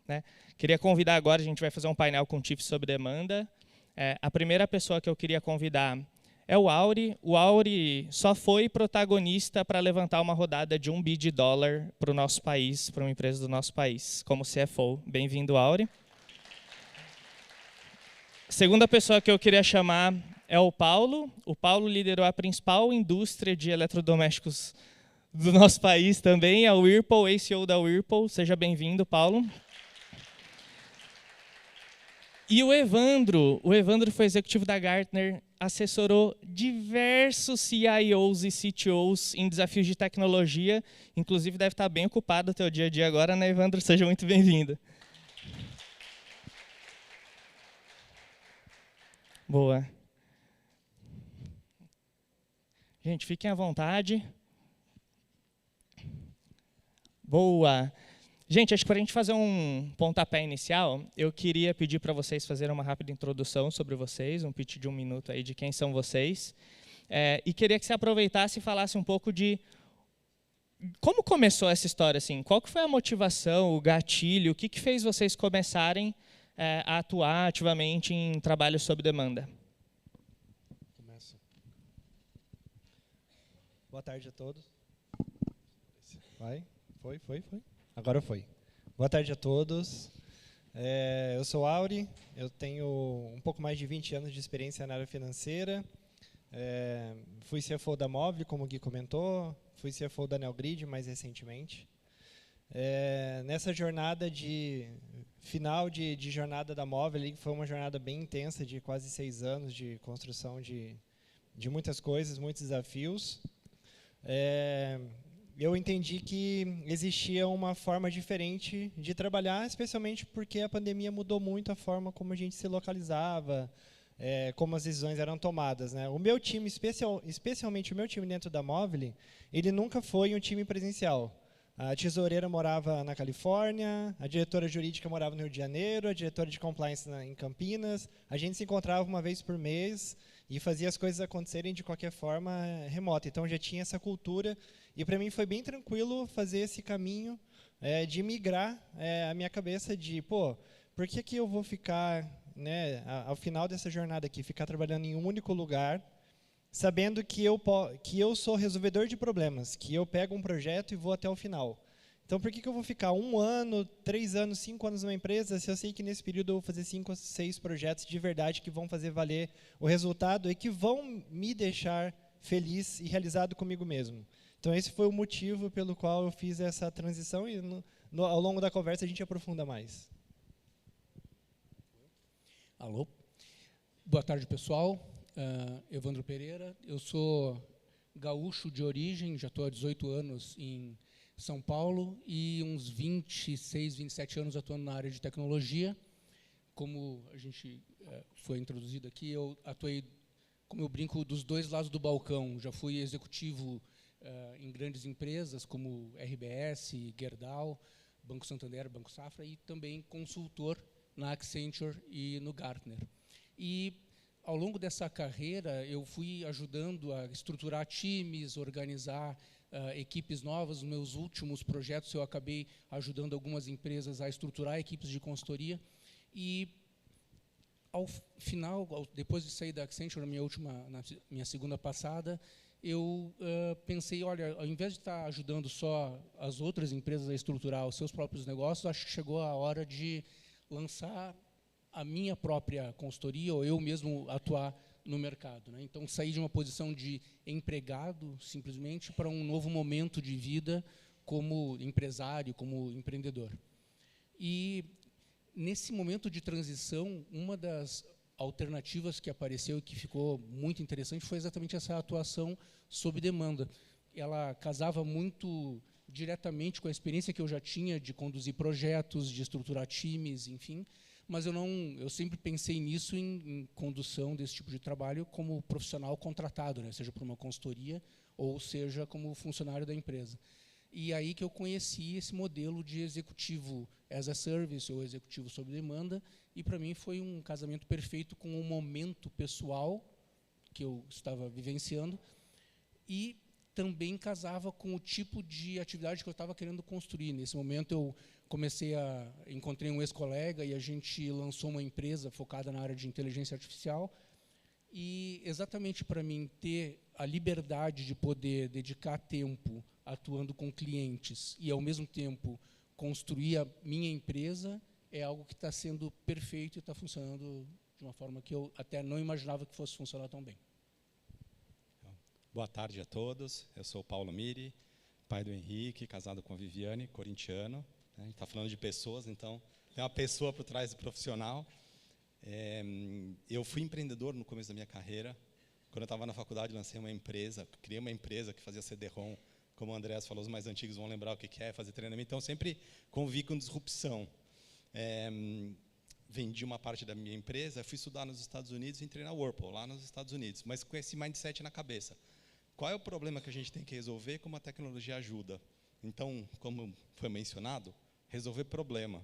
né? Queria convidar agora, a gente vai fazer um painel com tips sob demanda. A primeira pessoa que eu queria convidar é o Auri. O Auri só foi protagonista para levantar uma rodada de $1 bilhão para o nosso país, para uma empresa do nosso país, como CFO. Bem-vindo, Auri. Segunda pessoa que eu queria chamar é o Paulo. O Paulo liderou a principal indústria de eletrodomésticos do nosso país também, a Whirlpool, ACO da Whirlpool. Seja bem-vindo, Paulo. E o Evandro foi executivo da Gartner, assessorou diversos CIOs e CTOs em desafios de tecnologia, inclusive deve estar bem ocupado o teu dia a dia agora, né, Evandro? Seja muito bem-vindo. Boa. Gente, fiquem à vontade. Boa. Gente, acho que para a gente fazer um pontapé inicial, eu queria pedir para vocês fazerem uma rápida introdução sobre vocês, um pitch de 1 minuto aí de quem são vocês. E queria que você aproveitasse e falasse um pouco de como começou essa história, assim? Qual que foi a motivação, o gatilho, o que fez vocês começarem a atuar ativamente em trabalho sob demanda? Começa. Boa tarde a todos. Vai? Foi. Agora foi. Boa tarde a todos. Eu sou Auri, eu tenho um pouco mais de 20 anos de experiência na área financeira. Fui CFO da Móvel, como o Gui comentou, fui CFO da Neogrid mais recentemente. Nessa jornada final de jornada da Móvel, ali, foi uma jornada bem intensa, de quase 6 anos de construção de muitas coisas, muitos desafios. Eu entendi que existia uma forma diferente de trabalhar, especialmente porque a pandemia mudou muito a forma como a gente se localizava, como as decisões eram tomadas, né? O meu time, especialmente o meu time dentro da Móvel, ele nunca foi um time presencial. A tesoureira morava na Califórnia, a diretora jurídica morava no Rio de Janeiro, a diretora de compliance em Campinas. A gente se encontrava uma vez por mês e fazia as coisas acontecerem de qualquer forma remota. Então já tinha essa cultura e para mim foi bem tranquilo fazer esse caminho de migrar a minha cabeça de, por que eu vou ficar, né, ao final dessa jornada aqui, ficar trabalhando em um único lugar, sabendo que eu sou resolvedor de problemas, que eu pego um projeto e vou até o final. Então, por que eu vou ficar 1 ano, 3 anos, 5 anos numa empresa, se eu sei que nesse período eu vou fazer 5 ou 6 projetos de verdade que vão fazer valer o resultado e que vão me deixar feliz e realizado comigo mesmo? Então, esse foi o motivo pelo qual eu fiz essa transição e ao longo da conversa a gente aprofunda mais. Alô? Boa tarde, pessoal. Evandro Pereira, eu sou gaúcho de origem, já estou há 18 anos em São Paulo e uns 26, 27 anos atuando na área de tecnologia. Como a gente foi introduzido aqui, eu atuei, como eu brinco, dos dois lados do balcão. Já fui executivo em grandes empresas como RBS, Gerdau, Banco Santander, Banco Safra e também consultor na Accenture e no Gartner. E ao longo dessa carreira, eu fui ajudando a estruturar times, organizar equipes novas. Nos meus últimos projetos, eu acabei ajudando algumas empresas a estruturar equipes de consultoria. E, ao final, depois de sair da Accenture, na minha segunda passada, eu pensei, olha, ao invés de estar ajudando só as outras empresas a estruturar os seus próprios negócios, acho que chegou a hora de lançar a minha própria consultoria, ou eu mesmo atuar no mercado, né? Então, saí de uma posição de empregado, simplesmente, para um novo momento de vida como empresário, como empreendedor. E, nesse momento de transição, uma das alternativas que apareceu e que ficou muito interessante foi exatamente essa atuação sob demanda. Ela casava muito diretamente com a experiência que eu já tinha de conduzir projetos, de estruturar times, enfim, mas eu sempre pensei nisso em condução desse tipo de trabalho como profissional contratado, né, seja por uma consultoria ou seja como funcionário da empresa. E aí que eu conheci esse modelo de executivo as a service ou executivo sob demanda, e para mim foi um casamento perfeito com o momento pessoal que eu estava vivenciando. E também casava com o tipo de atividade que eu estava querendo construir. Nesse momento, eu encontrei um ex-colega e a gente lançou uma empresa focada na área de inteligência artificial. E, exatamente para mim ter a liberdade de poder dedicar tempo atuando com clientes e, ao mesmo tempo, construir a minha empresa, é algo que está sendo perfeito e está funcionando de uma forma que eu até não imaginava que fosse funcionar tão bem. Boa tarde a todos. Eu sou o Paulo Miri, pai do Henrique, casado com a Viviane, corintiano. A gente está falando de pessoas, então tem uma pessoa por trás do profissional. Eu fui empreendedor no começo da minha carreira. Quando eu estava na faculdade, lancei uma empresa, criei uma empresa que fazia CD-ROM. Como o Andrés falou, os mais antigos vão lembrar o que é fazer treinamento. Então, sempre convivi com disrupção. Vendi uma parte da minha empresa, fui estudar nos Estados Unidos e entrei na Whirlpool, lá nos Estados Unidos, mas com esse mindset na cabeça. Qual é o problema que a gente tem que resolver, como a tecnologia ajuda? Então, como foi mencionado, resolver problema.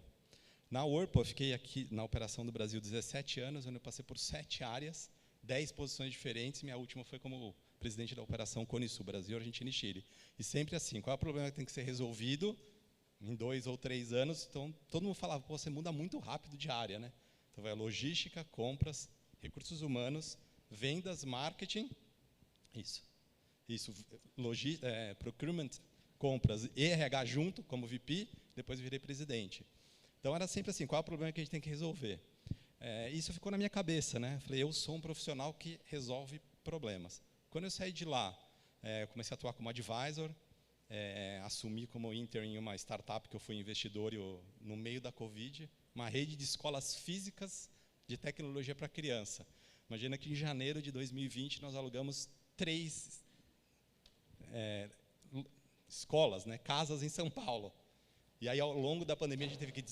Na Whirlpool, eu fiquei aqui na operação do Brasil 17 anos, onde eu passei por 7 áreas, 10 posições diferentes, minha última foi como presidente da operação Cone Sul, Brasil, Argentina e Chile. E sempre assim, qual é o problema que tem que ser resolvido em 2 ou 3 anos? Então, todo mundo falava, pô, você muda muito rápido de área, né? Então, vai logística, compras, recursos humanos, vendas, marketing, isso, procurement, compras e RH junto, como VP, depois virei presidente. Então, era sempre assim, qual é o problema que a gente tem que resolver? Isso ficou na minha cabeça, né? Falei, eu sou um profissional que resolve problemas. Quando eu saí de lá, comecei a atuar como advisor, assumi como intern em uma startup que eu fui investidor no meio da Covid, uma rede de escolas físicas de tecnologia para criança. Imagina que em janeiro de 2020 nós alugamos 3 escolas, né, casas em São Paulo. E aí, ao longo da pandemia, a gente teve que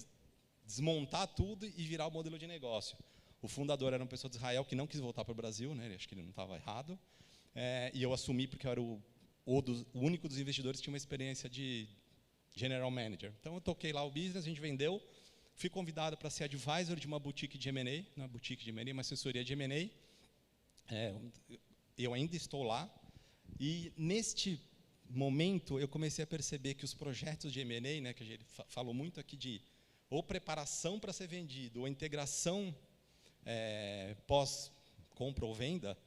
desmontar tudo e virar o modelo de negócio. O fundador era uma pessoa de Israel que não quis voltar para o Brasil, né, acho que ele não estava errado, e eu assumi porque eu era o único dos investidores que tinha uma experiência de general manager. Então, eu toquei lá o business, a gente vendeu, fui convidado para ser advisor de uma boutique de M&A, não é boutique de M&A, uma assessoria de M&A. Eu ainda estou lá, e neste momento eu comecei a perceber que os projetos de M&A, né, que a gente falou muito aqui de ou preparação para ser vendido, ou integração pós-compra ou venda,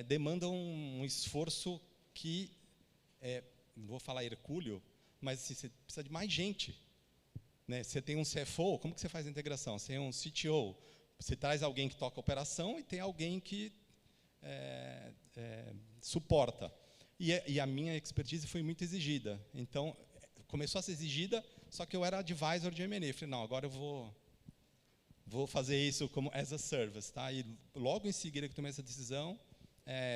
demandam um esforço que, não vou falar hercúleo, mas assim, você precisa de mais gente. Né? Você tem um CFO, como que você faz a integração? Você tem um CTO, você traz alguém que toca a operação e tem alguém que suporta. E a minha expertise foi muito exigida. Então, começou a ser exigida, só que eu era advisor de M&A. Falei, não, agora eu vou fazer isso como as a service. Tá? E logo em seguida que tomei essa decisão,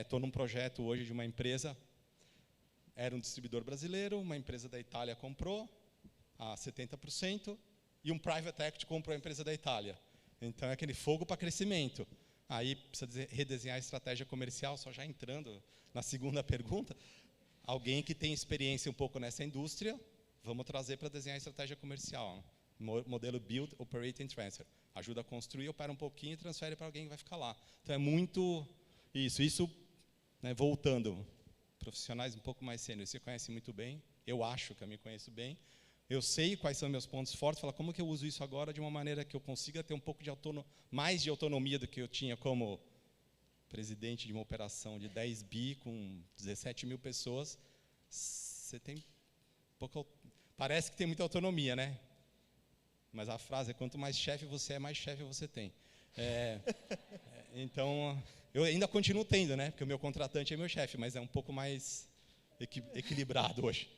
estou num projeto hoje de uma empresa, era um distribuidor brasileiro, uma empresa da Itália comprou a 70%, e um private equity comprou a empresa da Itália. Então, é aquele fogo para crescimento. Aí, precisa redesenhar a estratégia comercial, só já entrando na segunda pergunta. Alguém que tem experiência um pouco nessa indústria, vamos trazer para desenhar a estratégia comercial. Modelo Build, Operate and Transfer. Ajuda a construir, opera um pouquinho e transfere para alguém que vai ficar lá. Então, é muito isso. Isso, né, voltando, profissionais um pouco mais sêniores, você conhece muito bem, eu acho que eu me conheço bem, eu sei quais são meus pontos fortes, fala como que eu uso isso agora de uma maneira que eu consiga ter um pouco de mais de autonomia do que eu tinha como presidente de uma operação de 10 bi com 17 mil pessoas. Você tem pouco, parece que tem muita autonomia, né? Mas a frase é, quanto mais chefe você é, mais chefe você tem. Então, eu ainda continuo tendo, né? Porque o meu contratante é meu chefe, mas é um pouco mais equilibrado hoje.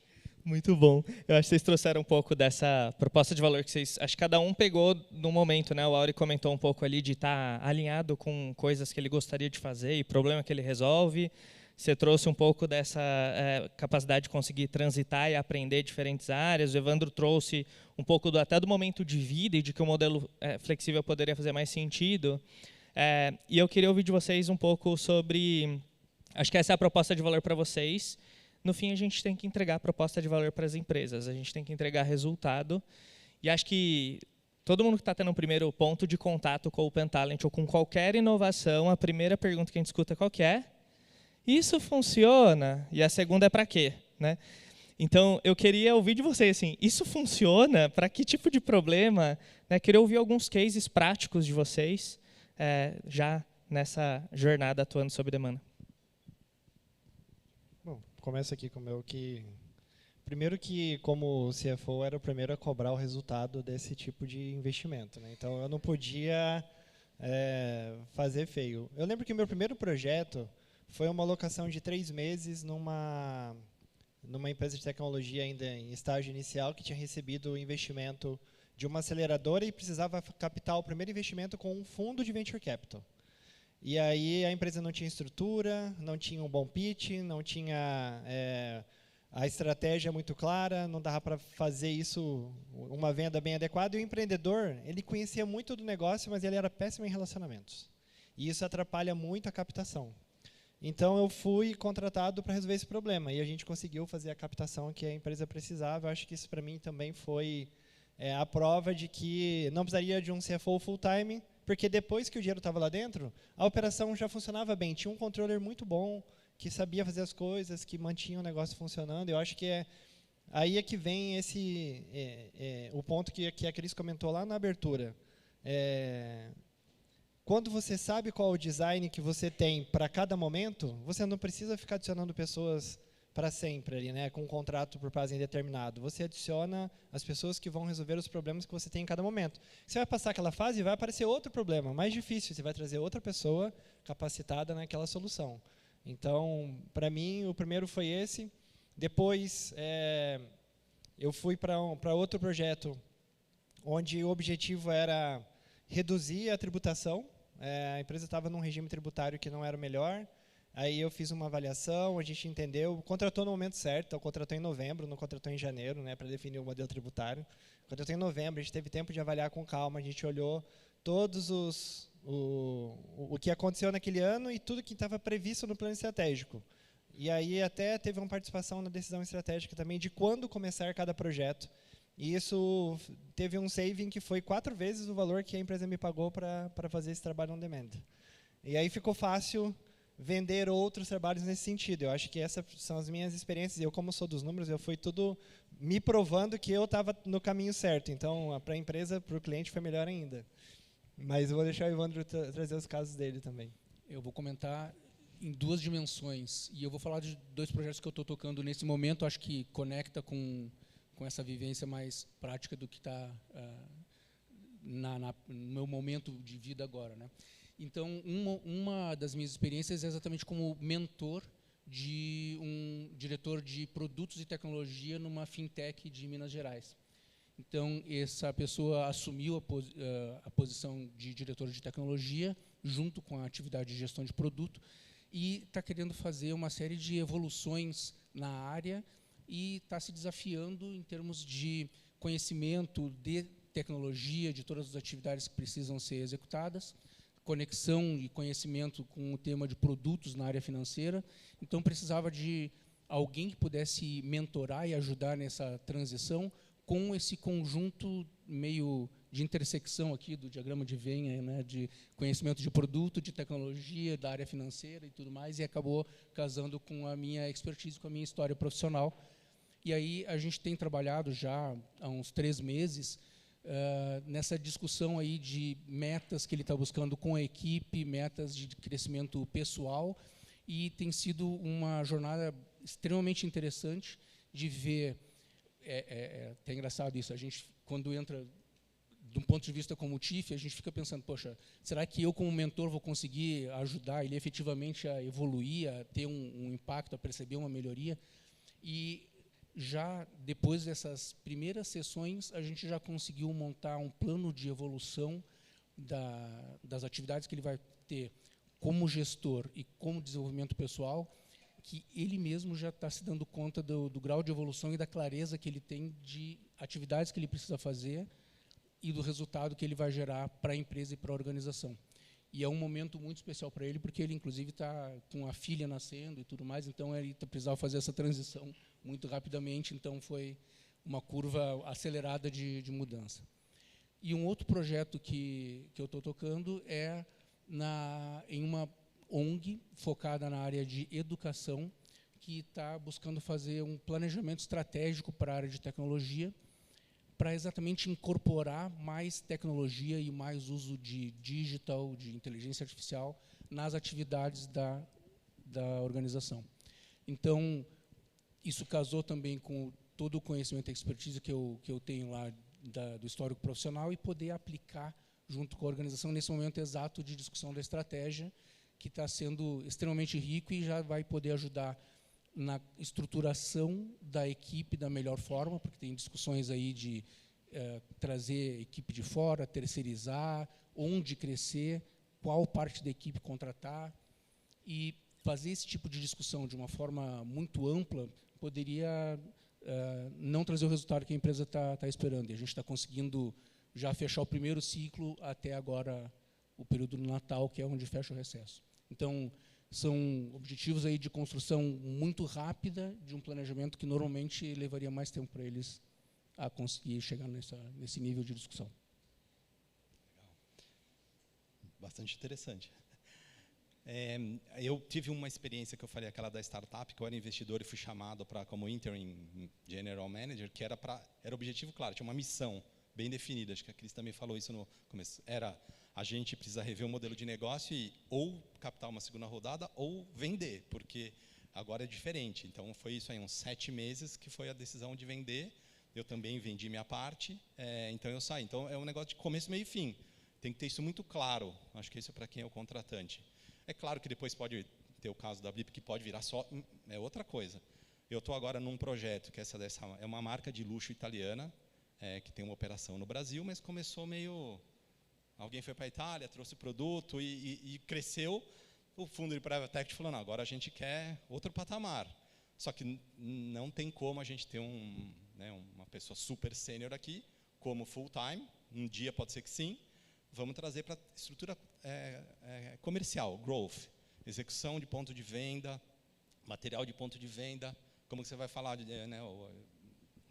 Muito bom. Eu acho que vocês trouxeram um pouco dessa proposta de valor que vocês... Acho que cada um pegou no momento, né? O Auri comentou um pouco ali de estar alinhado com coisas que ele gostaria de fazer e problema que ele resolve. Você trouxe um pouco dessa capacidade de conseguir transitar e aprender diferentes áreas. O Evandro trouxe um pouco até do momento de vida e de que o modelo flexível poderia fazer mais sentido. E eu queria ouvir de vocês um pouco sobre... Acho que essa é a proposta de valor para vocês. No fim, a gente tem que entregar a proposta de valor para as empresas, a gente tem que entregar resultado. E acho que todo mundo que está tendo um primeiro ponto de contato com o Open Talent ou com qualquer inovação, a primeira pergunta que a gente escuta qual que é? isso funciona? E a segunda é para quê? Né? Então, eu queria ouvir de vocês, assim, isso funciona? Para que tipo de problema? Né? Queria ouvir alguns cases práticos de vocês, já nessa jornada atuando sob demanda. Bom, começo aqui com o meu que... Primeiro que, como CFO, era o primeiro a cobrar o resultado desse tipo de investimento. Né? Então, eu não podia fazer feio. Eu lembro que o meu primeiro projeto foi uma alocação de 3 meses numa empresa de tecnologia ainda em estágio inicial, que tinha recebido o investimento de uma aceleradora e precisava captar o primeiro investimento com um fundo de venture capital. E aí a empresa não tinha estrutura, não tinha um bom pitch, não tinha a estratégia muito clara, não dava para fazer isso, uma venda bem adequada. E o empreendedor, ele conhecia muito do negócio, mas ele era péssimo em relacionamentos. E isso atrapalha muito a captação. Então, eu fui contratado para resolver esse problema. E a gente conseguiu fazer a captação que a empresa precisava. Eu acho que isso, para mim, também foi a prova de que não precisaria de um CFO full-time, porque depois que o dinheiro estava lá dentro, a operação já funcionava bem. Tinha um controller muito bom, que sabia fazer as coisas, que mantinha o negócio funcionando. Eu acho que aí é que vem o ponto que a Cris comentou lá na abertura. Quando você sabe qual o design que você tem para cada momento, você não precisa ficar adicionando pessoas para sempre, ali, né, com um contrato por prazo indeterminado. Você adiciona as pessoas que vão resolver os problemas que você tem em cada momento. Você vai passar aquela fase e vai aparecer outro problema, mais difícil. Você vai trazer outra pessoa capacitada naquela solução. Então, para mim, o primeiro foi esse. Depois, eu fui para outro projeto, onde o objetivo era reduzir a tributação. A empresa estava num regime tributário que não era o melhor. Aí eu fiz uma avaliação, a gente entendeu, contratou no momento certo, então contratou em novembro, não contratou em janeiro, né, para definir o modelo tributário. Contratou em novembro, a gente teve tempo de avaliar com calma, a gente olhou todos o que aconteceu naquele ano e tudo que estava previsto no plano estratégico. E aí até teve uma participação na decisão estratégica também de quando começar cada projeto. E isso teve um saving que foi 4 vezes o valor que a empresa me pagou para fazer esse trabalho on demand. E aí ficou fácil vender outros trabalhos nesse sentido. Eu acho que essas são as minhas experiências. Eu, como sou dos números, eu fui tudo me provando que eu estava no caminho certo. Então, para a empresa, para o cliente, foi melhor ainda. Mas eu vou deixar o Evandro trazer os casos dele também. Eu vou comentar em 2 dimensões. E eu vou falar de 2 projetos que eu estou tocando nesse momento. Acho que conecta com essa vivência mais prática do que está no meu momento de vida agora, né? Então, uma das minhas experiências é exatamente como mentor de um diretor de produtos e tecnologia numa fintech de Minas Gerais. Então, essa pessoa assumiu a posição de diretor de tecnologia, junto com a atividade de gestão de produto, e está querendo fazer uma série de evoluções na área e está se desafiando em termos de conhecimento de tecnologia, de todas as atividades que precisam ser executadas, conexão e conhecimento com o tema de produtos na área financeira. Então, precisava de alguém que pudesse mentorar e ajudar nessa transição com esse conjunto meio de intersecção aqui do diagrama de Venn, né, de conhecimento de produto, de tecnologia, da área financeira e tudo mais, e acabou casando com a minha expertise, com a minha história profissional. E aí a gente tem trabalhado já há uns 3 meses nessa discussão aí de metas que ele está buscando com a equipe, metas de crescimento pessoal, e tem sido uma jornada extremamente interessante de ver. É engraçado isso, a gente, quando entra de um ponto de vista como o TIF, a gente fica pensando, poxa, será que eu como mentor vou conseguir ajudar ele efetivamente a evoluir, a ter um impacto, a perceber uma melhoria? E já depois dessas primeiras sessões, a gente já conseguiu montar um plano de evolução das atividades que ele vai ter como gestor e como desenvolvimento pessoal, que ele mesmo já está se dando conta do grau de evolução e da clareza que ele tem de atividades que ele precisa fazer e do resultado que ele vai gerar para a empresa e para a organização. E é um momento muito especial para ele, porque ele, inclusive, está com a filha nascendo e tudo mais, então ele precisava fazer essa transição muito rapidamente, então foi uma curva acelerada de mudança. E um outro projeto que eu estou tocando é em uma ONG focada na área de educação, que está buscando fazer um planejamento estratégico para a área de tecnologia, para exatamente incorporar mais tecnologia e mais uso de digital, de inteligência artificial, nas atividades da organização. Então, isso casou também com todo o conhecimento e expertise que eu tenho lá do histórico profissional e poder aplicar junto com a organização nesse momento exato de discussão da estratégia, que está sendo extremamente rico e já vai poder ajudar na estruturação da equipe da melhor forma, porque tem discussões aí de trazer equipe de fora, terceirizar, onde crescer, qual parte da equipe contratar, e fazer esse tipo de discussão de uma forma muito ampla poderia não trazer o resultado que a empresa está esperando. E a gente está conseguindo já fechar o primeiro ciclo até agora, o período do Natal, que é onde fecha o recesso. Então, são objetivos aí de construção muito rápida de um planejamento que normalmente levaria mais tempo para eles a conseguir chegar nesse nível de discussão. Legal. Bastante interessante. Eu tive uma experiência que eu falei, aquela da startup, que eu era investidor e fui chamado para como interim general manager, que era objetivo claro, tinha uma missão bem definida. Acho que a Cris também falou isso no começo. Era a gente precisa rever o modelo de negócio e ou captar uma segunda rodada ou vender, porque agora é diferente. Então, foi isso aí, uns 7 meses que foi a decisão de vender. Eu também vendi minha parte, então eu saí. Então, é um negócio de começo, meio e fim. Tem que ter isso muito claro. Acho que isso é para quem é o contratante. É claro que depois pode ter o caso da Blip, que pode virar só... É outra coisa. Eu estou agora num projeto, que é uma marca de luxo italiana, que tem uma operação no Brasil, mas começou meio... Alguém foi para a Itália, trouxe o produto e cresceu. O fundo de private equity falou, não, agora a gente quer outro patamar. Só que não tem como a gente ter uma pessoa super sênior aqui, como full time. Um dia pode ser que sim. Vamos trazer para estrutura comercial, growth, execução de ponto de venda, material de ponto de venda. Como que você vai falar?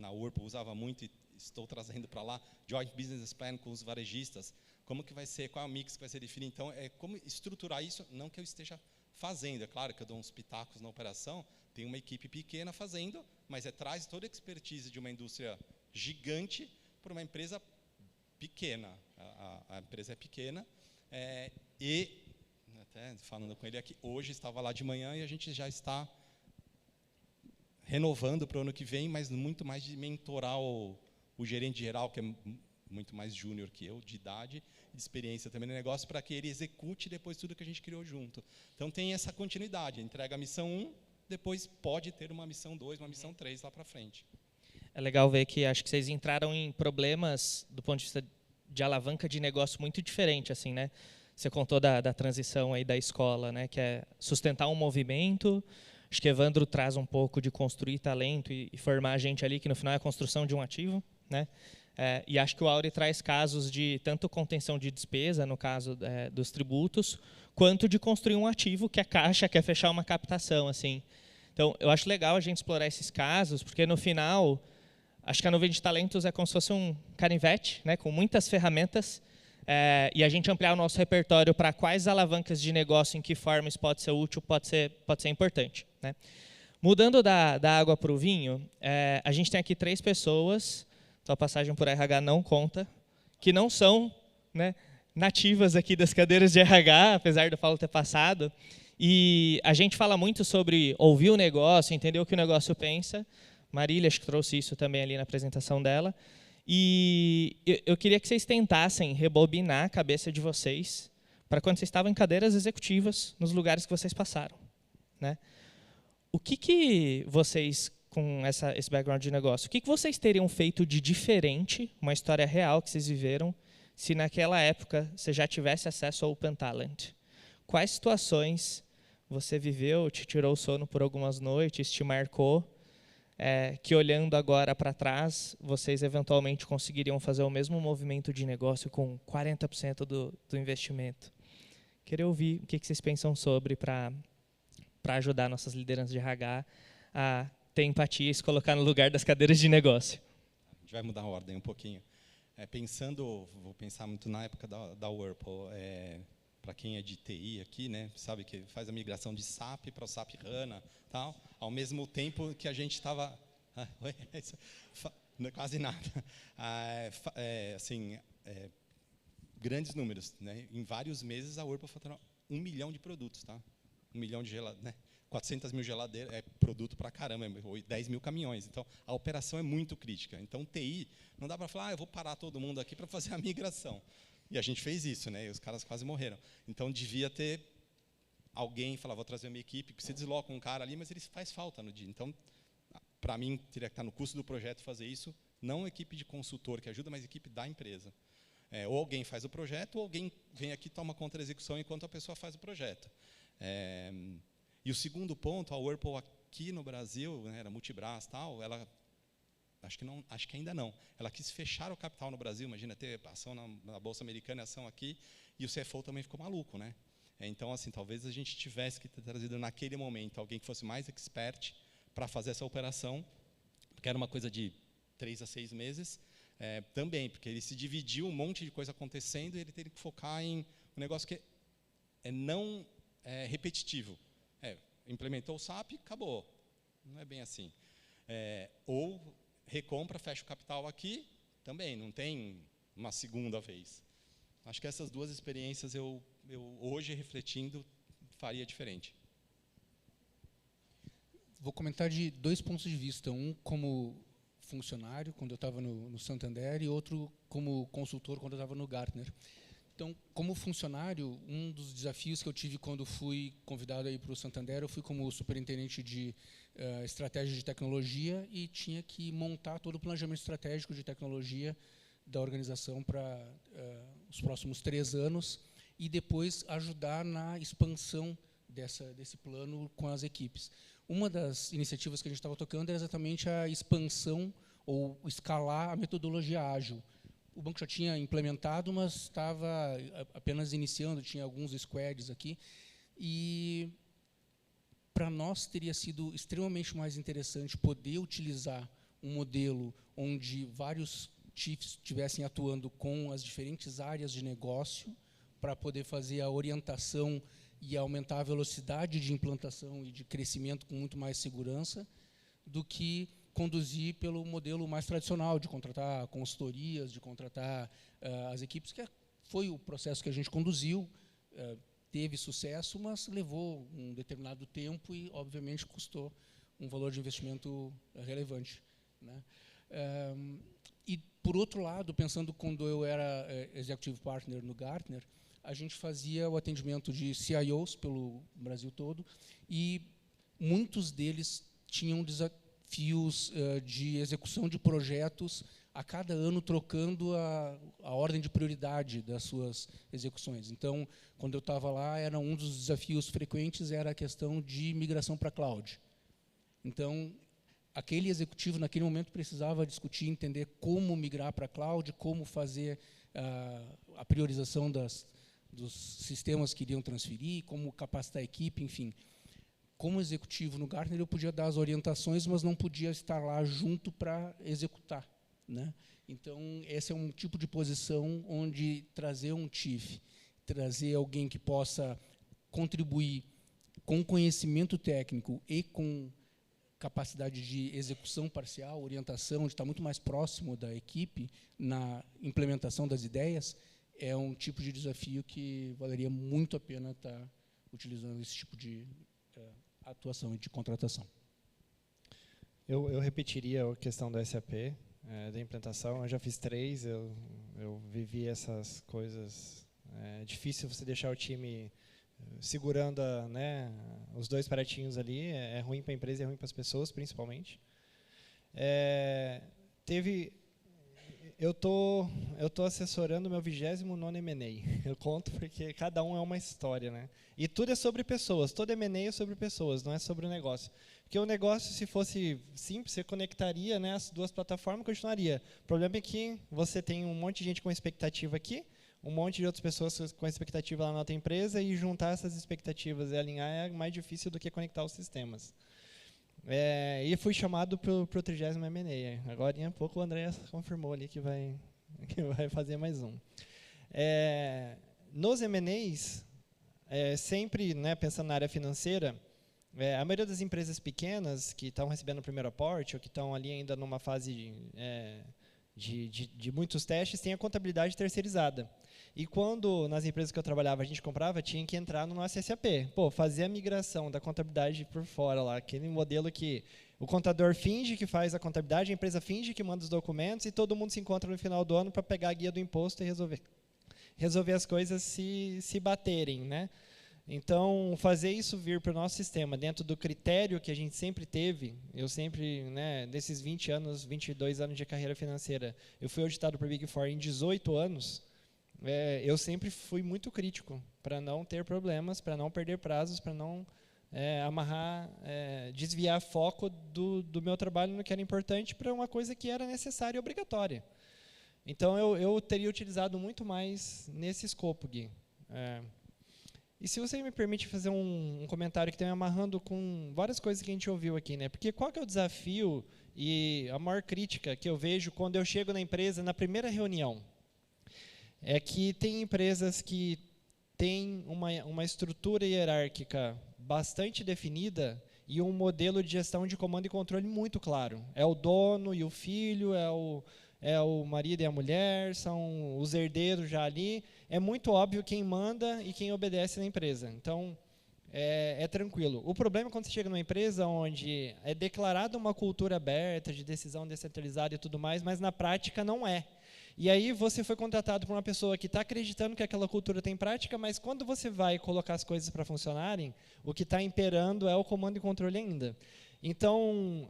Na Whirlpool usava muito e estou trazendo para lá, joint business plan com os varejistas. Como que vai ser, qual é o mix que vai ser definido. Então, como estruturar isso, não que eu esteja fazendo. É claro que eu dou uns pitacos na operação, tem uma equipe pequena fazendo, mas traz toda a expertise de uma indústria gigante para uma empresa pequena. A empresa é pequena, e, até falando com ele aqui, hoje estava lá de manhã e a gente já está renovando para o ano que vem, mas muito mais de mentorar o gerente geral, que é muito mais júnior que eu, de idade, de experiência também no negócio, para que ele execute depois tudo que a gente criou junto. Então, tem essa continuidade, entrega a missão 1, depois pode ter uma missão 2, uma missão 3 lá para frente. É legal ver que acho que vocês entraram em problemas do ponto de vista de alavanca de negócio muito diferente, assim, né? Você contou da transição aí da escola, né? Que é sustentar um movimento. Acho que Evandro traz um pouco de construir talento e formar a gente ali, que no final é a construção de um ativo, né? E acho que o Auri traz casos de tanto contenção de despesa, no caso dos tributos, quanto de construir um ativo, que a Caixa quer fechar uma captação, assim. Então, eu acho legal a gente explorar esses casos, porque no final, acho que a nuvem de talentos é como se fosse um canivete, né, com muitas ferramentas, e a gente ampliar o nosso repertório para quais alavancas de negócio, em que forma isso pode ser útil, pode ser importante, né? Mudando da água para o vinho, a gente tem aqui 3 pessoas, então a passagem por RH não conta, que não são, né, nativas aqui das cadeiras de RH, apesar do Paulo ter passado. E a gente fala muito sobre ouvir o negócio, entender o que o negócio pensa. Marília, acho que trouxe isso também ali na apresentação dela. E eu queria que vocês tentassem rebobinar a cabeça de vocês para quando vocês estavam em cadeiras executivas nos lugares que vocês passaram, né? O que vocês, com esse background de negócio, o que vocês teriam feito de diferente, uma história real que vocês viveram, se naquela época você já tivesse acesso ao Open Talent? Quais situações você viveu, te tirou o sono por algumas noites, te marcou, que olhando agora para trás, vocês eventualmente conseguiriam fazer o mesmo movimento de negócio com 40% do investimento? Queria ouvir o que vocês pensam sobre para ajudar nossas lideranças de RH a ter empatia e se colocar no lugar das cadeiras de negócio. A gente vai mudar a ordem um pouquinho. Vou pensar muito na época da Whirlpool. para quem é de TI aqui, né, sabe que faz a migração de SAP para o SAP HANA, tal, ao mesmo tempo que a gente estava... quase nada. Grandes números, né? Em vários meses, a Whirlpool faturou 1 milhão de produtos. Tá? 1 milhão de geladeiras, né? 400 mil geladeiras, é produto para caramba, 10 mil caminhões. Então, a operação é muito crítica. Então, TI, não dá para falar, eu vou parar todo mundo aqui para fazer a migração. E a gente fez isso, né? E os caras quase morreram. Então, devia ter alguém, falar, vou trazer a minha equipe, que você desloca um cara ali, mas ele faz falta no dia. Então, para mim, teria que estar no custo do projeto fazer isso, não equipe de consultor que ajuda, mas equipe da empresa. Ou alguém faz o projeto, ou alguém vem aqui e toma conta da execução enquanto a pessoa faz o projeto. E o segundo ponto, a Whirlpool aqui no Brasil, né, era multibras, tal, ela, acho que ainda não, ela quis fechar o capital no Brasil, imagina ter ação na Bolsa Americana e ação aqui, e o CFO também ficou maluco. Né? Então, assim, talvez a gente tivesse que ter trazido naquele momento alguém que fosse mais expert para fazer essa operação, porque era uma coisa de 3 a 6 meses, também, porque ele se dividiu um monte de coisa acontecendo e ele teve que focar em um negócio que não repetitivo. Implementou o SAP, acabou. Não é bem assim. Ou recompra, fecha o capital aqui, também, não tem uma segunda vez. Acho que essas duas experiências eu hoje, refletindo, faria diferente. Vou comentar de 2 pontos de vista. Um como funcionário, quando eu estava no Santander, e outro como consultor, quando eu estava no Gartner. Então, como funcionário, um dos desafios que eu tive quando fui convidado para o Santander, eu fui como superintendente de estratégia de tecnologia e tinha que montar todo o planejamento estratégico de tecnologia da organização para os próximos 3 anos e depois ajudar na expansão desse plano com as equipes. Uma das iniciativas que a gente estava tocando era exatamente a expansão ou escalar a metodologia ágil. O banco já tinha implementado, mas estava apenas iniciando, tinha alguns squads aqui. E, para nós, teria sido extremamente mais interessante poder utilizar um modelo onde vários chiefs estivessem atuando com as diferentes áreas de negócio para poder fazer a orientação e aumentar a velocidade de implantação e de crescimento com muito mais segurança, do que conduzir pelo modelo mais tradicional de contratar consultorias, de contratar as equipes, que foi o processo que a gente conduziu, teve sucesso, mas levou um determinado tempo e, obviamente, custou um valor de investimento relevante. Né? E, por outro lado, pensando quando eu era Executive Partner no Gartner, a gente fazia o atendimento de CIOs pelo Brasil todo, e muitos deles tinham desafios de execução de projetos a cada ano, trocando a ordem de prioridade das suas execuções. Então, quando eu estava lá, era um dos desafios frequentes era a questão de migração para a cloud. Então, aquele executivo, naquele momento, precisava discutir, entender como migrar para a cloud, como fazer a priorização dos sistemas que iriam transferir, como capacitar a equipe, enfim. Como executivo no Gartner, eu podia dar as orientações, mas não podia estar lá junto para executar. Né? Então, esse é um tipo de posição onde trazer um chief, trazer alguém que possa contribuir com conhecimento técnico e com capacidade de execução parcial, orientação, de estar muito mais próximo da equipe na implementação das ideias, é um tipo de desafio que valeria muito a pena estar utilizando esse tipo de atuação e de contratação. Eu repetiria a questão da SAP, da implantação. Eu já fiz 3, eu vivi essas coisas. É difícil você deixar o time segurando os 2 pratinhos ali. É ruim para a empresa e é ruim para as pessoas, principalmente. Eu tô assessorando o meu 29º M&A. Eu conto porque cada um é uma história, né? E tudo é sobre pessoas. Todo M&A é sobre pessoas, não é sobre o negócio. Porque o negócio, se fosse simples, você conectaria, né, as 2 plataformas e continuaria. O problema é que você tem um monte de gente com expectativa aqui, um monte de outras pessoas com expectativa lá na outra empresa, e juntar essas expectativas e alinhar é mais difícil do que conectar os sistemas. E fui chamado para o 30º M&A. Agora, em pouco, o André confirmou ali que vai fazer mais um. Nos M&As, sempre, né, pensando na área financeira, a maioria das empresas pequenas que estão recebendo o primeiro aporte ou que estão ali ainda numa fase de muitos testes, tem a contabilidade terceirizada. E quando, nas empresas que eu trabalhava, a gente comprava, tinha que entrar no nosso SAP. Pô, fazer a migração da contabilidade por fora, lá, aquele modelo que o contador finge que faz a contabilidade, a empresa finge que manda os documentos e todo mundo se encontra no final do ano para pegar a guia do imposto e resolver as coisas se baterem, né? Então, fazer isso vir para o nosso sistema, dentro do critério que a gente sempre teve, eu sempre, né, desses 20 anos, 22 anos de carreira financeira, eu fui auditado por Big Four em 18 anos, eu sempre fui muito crítico para não ter problemas, para não perder prazos, para não amarrar, desviar foco do meu trabalho no que era importante para uma coisa que era necessária e obrigatória. Então, eu teria utilizado muito mais nesse escopo, Gui. E se você me permite fazer um comentário que tem me amarrando com várias coisas que a gente ouviu aqui, né? Porque qual que é o desafio e a maior crítica que eu vejo quando eu chego na empresa, na primeira reunião? É que tem empresas que têm uma estrutura hierárquica bastante definida e um modelo de gestão de comando e controle muito claro. É o dono e o filho, é o marido e a mulher, são os herdeiros já ali. É muito óbvio quem manda e quem obedece na empresa. Então, é tranquilo. O problema é quando você chega numa empresa onde é declarada uma cultura aberta, de decisão descentralizada e tudo mais, mas na prática não é. E aí você foi contratado por uma pessoa que está acreditando que aquela cultura tem prática, mas quando você vai colocar as coisas para funcionarem, o que está imperando é o comando e controle ainda. Então,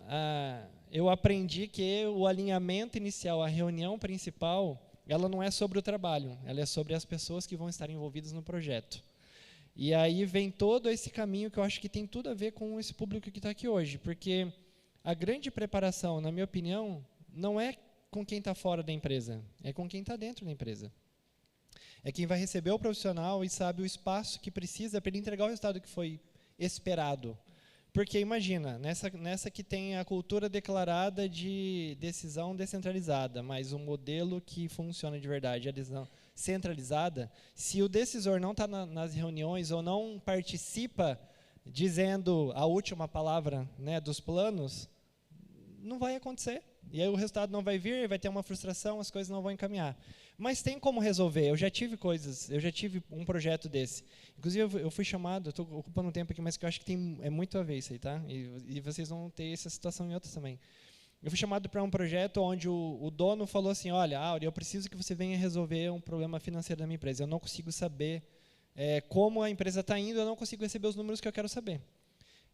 eu aprendi que o alinhamento inicial, a reunião principal, ela não é sobre o trabalho, ela é sobre as pessoas que vão estar envolvidas no projeto. E aí vem todo esse caminho que eu acho que tem tudo a ver com esse público que está aqui hoje, porque a grande preparação, na minha opinião, não é com quem está fora da empresa, é com quem está dentro da empresa. É quem vai receber o profissional e sabe o espaço que precisa para ele entregar o resultado que foi esperado. Porque imagina, nessa que tem a cultura declarada de decisão descentralizada, mas um modelo que funciona de verdade, a decisão centralizada, se o decisor não está nas reuniões ou não participa dizendo a última palavra, né, dos planos, não vai acontecer. E aí o resultado não vai vir, vai ter uma frustração, as coisas não vão encaminhar. Mas tem como resolver. Eu já tive um projeto desse. Inclusive, eu fui chamado, estou ocupando um tempo aqui, mas que eu acho que é muito a ver isso aí, tá? E vocês vão ter essa situação em outras também. Eu fui chamado para um projeto onde o dono falou assim, olha, Áureo, eu preciso que você venha resolver um problema financeiro da minha empresa. Eu não consigo saber como a empresa está indo, eu não consigo receber os números que eu quero saber.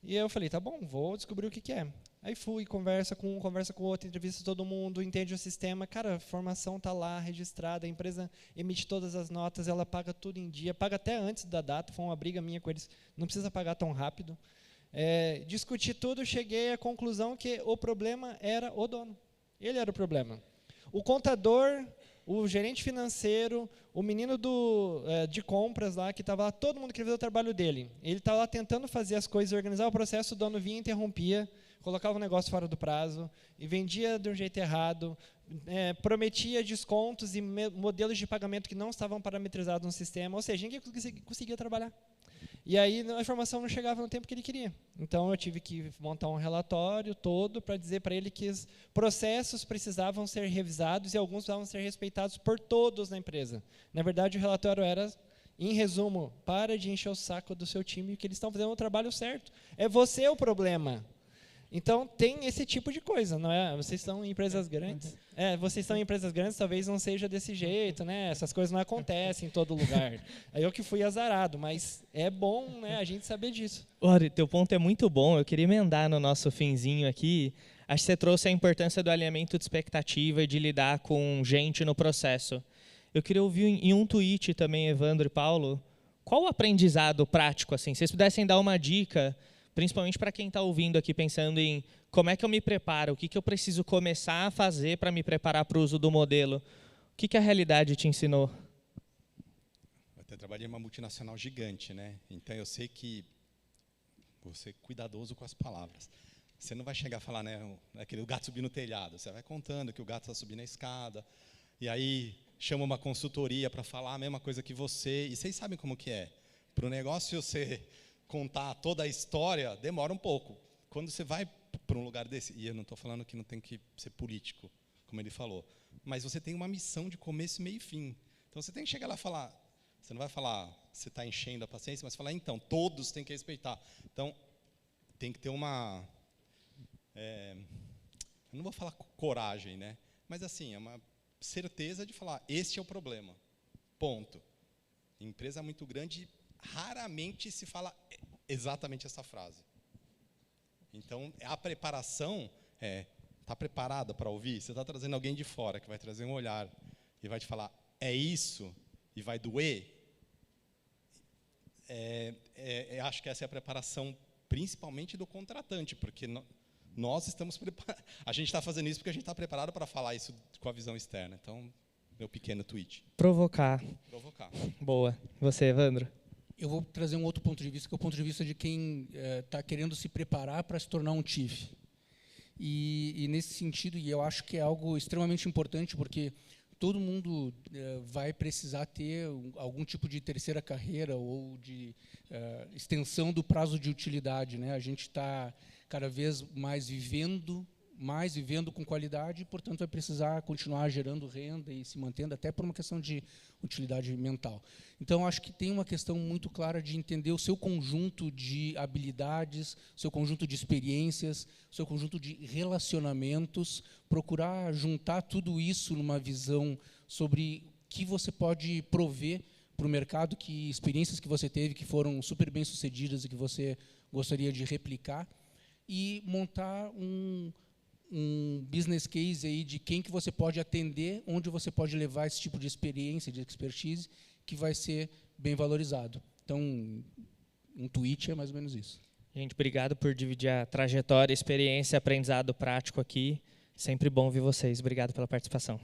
E eu falei, tá bom, vou descobrir o que é. Aí fui, conversa com o outro, entrevista todo mundo, entende o sistema. Cara, a formação está lá, registrada, a empresa emite todas as notas, ela paga tudo em dia, paga até antes da data, foi uma briga minha com eles, não precisa pagar tão rápido. Discuti tudo, cheguei à conclusão que o problema era o dono. Ele era o problema. O contador, o gerente financeiro, o menino de compras lá, que estava lá, todo mundo queria fazer o trabalho dele. Ele estava lá tentando fazer as coisas, organizar o processo, o dono vinha e interrompia, colocava o negócio fora do prazo, e vendia de um jeito errado, prometia descontos e modelos de pagamento que não estavam parametrizados no sistema, ou seja, ninguém conseguia trabalhar. E aí a informação não chegava no tempo que ele queria. Então eu tive que montar um relatório todo para dizer para ele que os processos precisavam ser revisados e alguns precisavam ser respeitados por todos na empresa. Na verdade, o relatório era, em resumo, para de encher o saco do seu time, que eles estão fazendo o trabalho certo. É você o problema. Então, tem esse tipo de coisa, não é? Vocês estão em empresas grandes. Vocês estão em empresas grandes, talvez não seja desse jeito, né? Essas coisas não acontecem em todo lugar. Eu que fui azarado, mas é bom, né, a gente saber disso. Ori, teu ponto é muito bom. Eu queria emendar no nosso finzinho aqui. Acho que você trouxe a importância do alinhamento de expectativa e de lidar com gente no processo. Eu queria ouvir em um tweet também, Evandro e Paulo, qual o aprendizado prático, assim? Se vocês pudessem dar uma dica, principalmente para quem está ouvindo aqui, pensando em como é que eu me preparo, o que eu preciso começar a fazer para me preparar para o uso do modelo. O que a realidade te ensinou? Eu trabalhei em uma multinacional gigante, né? Então eu sei que vou ser cuidadoso com as palavras. Você não vai chegar a falar, né, aquele gato subir no telhado. Você vai contando que o gato está subindo a escada, e aí chama uma consultoria para falar a mesma coisa que você, e vocês sabem como que é. Para o negócio você contar toda a história, demora um pouco. Quando você vai para um lugar desse, e eu não estou falando que não tem que ser político, como ele falou, mas você tem uma missão de começo, meio e fim. Então, você tem que chegar lá e falar, você não vai falar, você está enchendo a paciência, mas falar, então, todos têm que respeitar. Então, tem que ter uma... eu não vou falar coragem, né? Mas, assim, é uma certeza de falar, este é o problema, ponto. Em empresa muito grande, raramente se fala exatamente essa frase. Então, a preparação está preparada para ouvir? Você está trazendo alguém de fora, que vai trazer um olhar, e vai te falar, é isso, e vai doer? Acho que essa é a preparação, principalmente do contratante, porque nós estamos preparados. A gente está fazendo isso porque a gente está preparado para falar isso com a visão externa. Então, meu pequeno tweet. Provocar. Boa. Você, Evandro? Eu vou trazer um outro ponto de vista, que é o ponto de vista de quem está querendo se preparar para se tornar um chief. E nesse sentido, e eu acho que é algo extremamente importante, porque todo mundo vai precisar ter algum tipo de terceira carreira ou de extensão do prazo de utilidade, né? A gente está cada vez mais vivendo com qualidade, e, portanto, vai precisar continuar gerando renda e se mantendo, até por uma questão de utilidade mental. Então, acho que tem uma questão muito clara de entender o seu conjunto de habilidades, seu conjunto de experiências, seu conjunto de relacionamentos, procurar juntar tudo isso numa visão sobre o que você pode prover para o mercado, que experiências que você teve que foram super bem-sucedidas e que você gostaria de replicar, e montar um business case aí de quem que você pode atender, onde você pode levar esse tipo de experiência, de expertise, que vai ser bem valorizado. Então, um tweet é mais ou menos isso. Gente, obrigado por dividir a trajetória, experiência, aprendizado prático aqui. Sempre bom ver vocês. Obrigado pela participação.